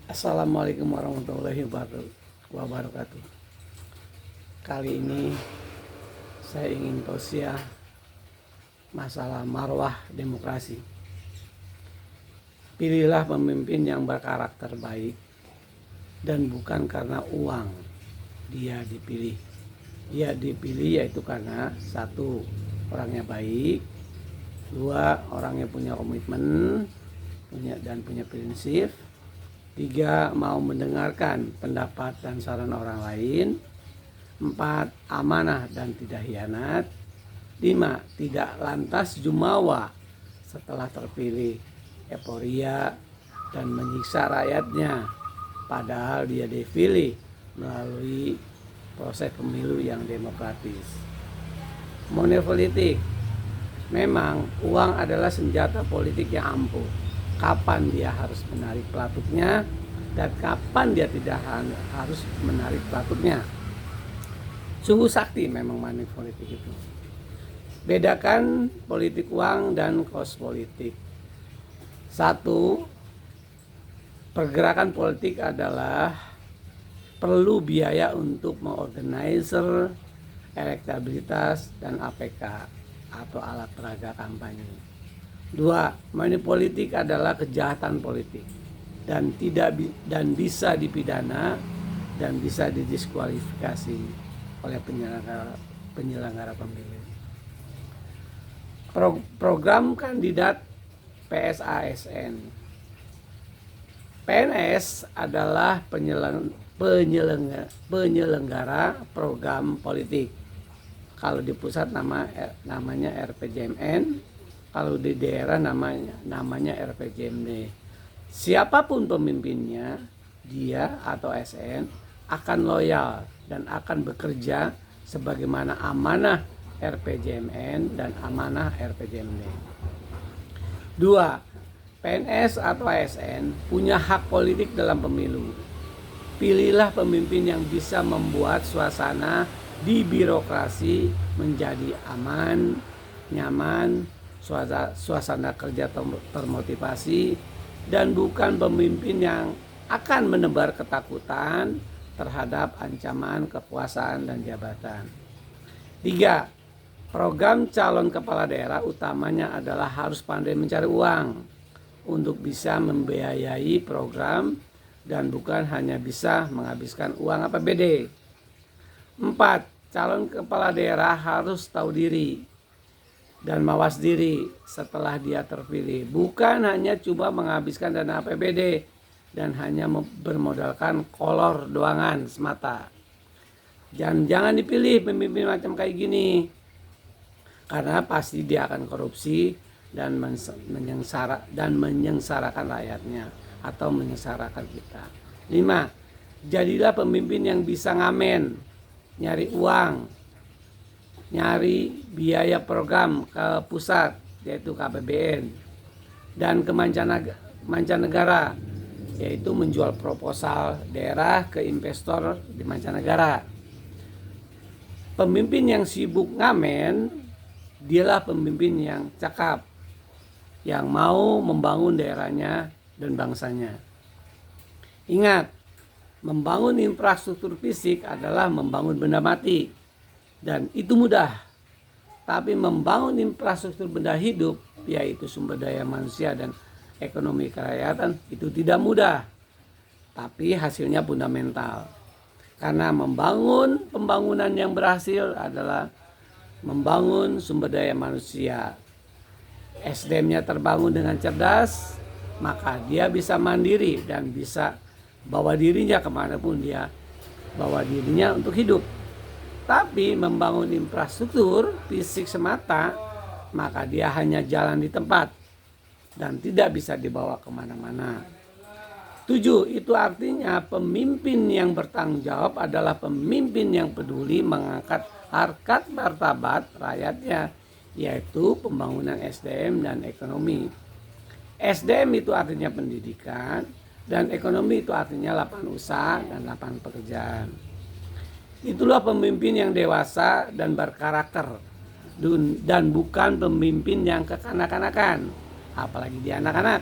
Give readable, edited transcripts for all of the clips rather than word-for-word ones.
Assalamualaikum warahmatullahi wabarakatuh. Kali ini saya ingin tausiah masalah marwah demokrasi. Pilihlah pemimpin yang berkarakter baik dan bukan karena uang dia dipilih. Dia dipilih yaitu karena satu, orangnya baik, dua, orangnya punya komitmen, punya prinsip, tiga, mau mendengarkan pendapat dan saran orang lain, empat, amanah dan tidak hianat, lima, tidak lantas jumawa setelah terpilih, euforia dan menyiksa rakyatnya padahal dia dipilih melalui proses pemilu yang demokratis. Money politik. Memang uang adalah senjata politik yang ampuh. Kapan dia harus menarik pelatuknya dan kapan dia tidak harus menarik pelatuknya. Sungguh sakti memang money politik itu. Bedakan politik uang dan kos politik. Satu, pergerakan politik adalah perlu biaya untuk mengorganizer elektabilitas dan APK atau alat peraga kampanye. Dua, money politik adalah kejahatan politik dan bisa dipidana dan bisa didiskualifikasi oleh penyelenggara pemilu. Program kandidat PSASN. PNS adalah penyelenggara program politik. Kalau di pusat namanya RPJMN, kalau di daerah namanya RPJMD. Siapapun pemimpinnya, dia atau SN akan loyal dan akan bekerja sebagaimana amanah RPJMN dan amanah RPJMD. Dua, PNS atau ASN punya hak politik dalam pemilu. Pilihlah pemimpin yang bisa membuat suasana di birokrasi menjadi aman, nyaman, suasana kerja termotivasi, dan bukan pemimpin yang akan menebar ketakutan terhadap ancaman kekuasaan dan jabatan. Tiga, program calon kepala daerah utamanya adalah harus pandai mencari uang untuk bisa membiayai program dan bukan hanya bisa menghabiskan uang APBD. Empat, calon kepala daerah harus tahu diri dan mawas diri setelah dia terpilih. Bukan hanya cuma menghabiskan dana APBD dan hanya bermodalkan kolor doangan semata. Jangan dipilih pemimpin macam kayak gini, karena pasti dia akan korupsi dan menyengsarakan rakyatnya atau menyengsarakan kita. 5. Jadilah pemimpin yang bisa ngamen, nyari uang, nyari biaya program ke pusat yaitu KPBN dan ke mancanegara yaitu menjual proposal daerah ke investor di mancanegara. Pemimpin yang sibuk ngamen, dialah pemimpin yang cakap, yang mau membangun daerahnya dan bangsanya. Ingat, membangun infrastruktur fisik adalah membangun benda mati dan itu mudah. Tapi membangun infrastruktur benda hidup, yaitu sumber daya manusia dan ekonomi kerakyatan, itu tidak mudah. Tapi hasilnya fundamental. Karena pembangunan yang berhasil adalah membangun sumber daya manusia. SDM-nya terbangun dengan cerdas, maka dia bisa mandiri dan bisa bawa dirinya kemanapun dia bawa dirinya untuk hidup. Tapi membangun infrastruktur fisik semata, maka dia hanya jalan di tempat dan tidak bisa dibawa kemana-mana. 7. Itu artinya pemimpin yang bertanggung jawab adalah pemimpin yang peduli mengangkat harkat martabat rakyatnya, yaitu pembangunan SDM dan ekonomi. SDM itu artinya pendidikan dan ekonomi itu artinya lapangan usaha dan lapangan pekerjaan. Itulah pemimpin yang dewasa dan berkarakter dan bukan pemimpin yang kekanak-kanakan, apalagi dia anak-anak.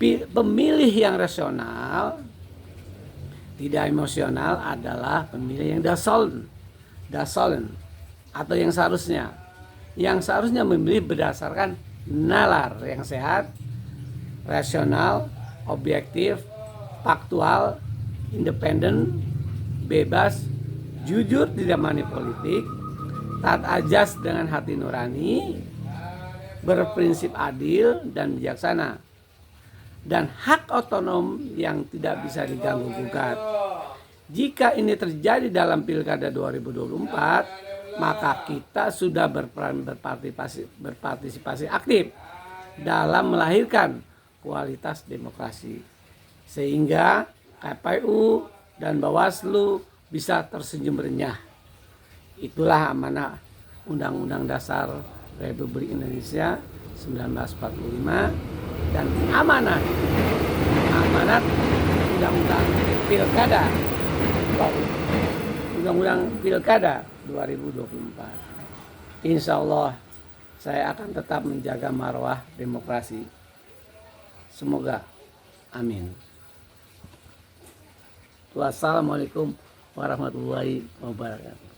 Pemilih yang rasional, tidak emosional adalah pemilih yang dasolen atau yang seharusnya memilih berdasarkan nalar yang sehat, rasional, objektif, faktual, independen, bebas, jujur, tidak manipolitik, taat ajas dengan hati nurani, berprinsip adil dan bijaksana, dan hak otonom yang tidak bisa diganggu gugat. Jika ini terjadi dalam Pilkada 2024, maka kita sudah berpartisipasi aktif dalam melahirkan kualitas demokrasi, sehingga KPU dan Bawaslu bisa tersenyum renyah. Itulah amanah Undang-Undang Dasar Republik Indonesia 1945 dan amanat Undang-Undang Pilkada Undang-Undang Pilkada 2024. Insya Allah saya akan tetap menjaga marwah demokrasi. Semoga. Amin. Wassalamualaikum warahmatullahi wabarakatuh.